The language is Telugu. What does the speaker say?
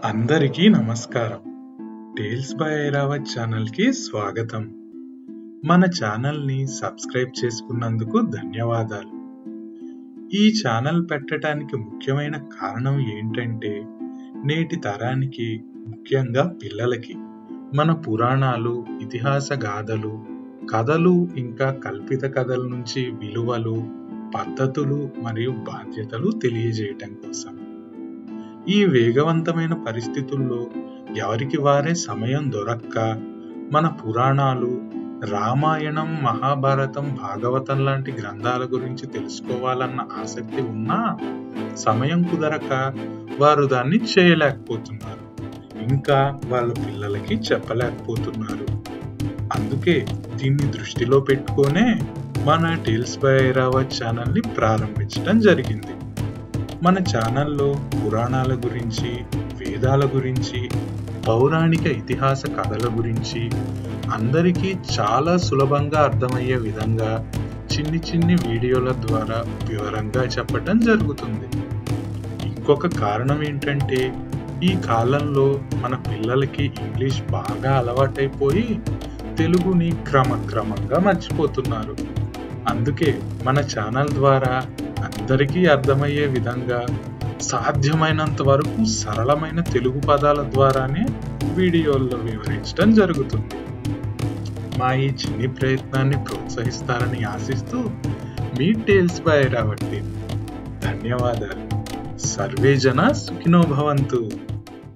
అందరికీ నమస్కారం. టేల్స్ బై ఐరావత్ ఛానల్కి స్వాగతం. మన ఛానల్ని సబ్స్క్రైబ్ చేసుకున్నందుకు ధన్యవాదాలు. ఈ ఛానల్ పెట్టడానికి ముఖ్యమైన కారణం ఏంటంటే, నేటి తరానికి, ముఖ్యంగా పిల్లలకి మన పురాణాలు, ఇతిహాస గాథలు, కథలు ఇంకా కల్పిత కథల నుంచి విలువలు, పద్ధతులు మరియు బాధ్యతలు తెలియజేయటం కోసం. ఈ వేగవంతమైన పరిస్థితుల్లో ఎవరికి వారే సమయం దొరక్క మన పురాణాలు, రామాయణం, మహాభారతం, భాగవతం లాంటి గ్రంథాల గురించి తెలుసుకోవాలన్న ఆసక్తి ఉన్నా సమయం కుదరక వారు దాన్ని చేయలేకపోతున్నారు, ఇంకా వాళ్ళ పిల్లలకి చెప్పలేకపోతున్నారు. అందుకే దీన్ని దృష్టిలో పెట్టుకొనే మన టేల్స్ బై ఐరావత్ ఛానల్ని ప్రారంభించడం జరిగింది. మన ఛానల్లో పురాణాల గురించి, వేదాల గురించి, పౌరాణిక ఇతిహాస కథల గురించి అందరికీ చాలా సులభంగా అర్థమయ్యే విధంగా చిన్ని వీడియోల ద్వారా వివరంగా చెప్పటం జరుగుతుంది. ఇంకొక కారణం ఏంటంటే, ఈ కాలంలో మన పిల్లలకి ఇంగ్లీష్ బాగా అలవాటైపోయి తెలుగుని క్రమంగా మర్చిపోతున్నారు. అందుకే మన ఛానల్ ద్వారా అందరికీ అర్థమయ్యే విధంగా సాధ్యమైనంత వరకు సరళమైన తెలుగు పదాల ద్వారానే వీడియోల్లో వివరించడం జరుగుతుంది. మా ఈ చిన్ని ప్రయత్నాన్ని ప్రోత్సహిస్తారని ఆశిస్తూ మీ టేల్స్ బై ఐరావత్. ధన్యవాదాలు. సర్వే జన సుఖినో భవంతు.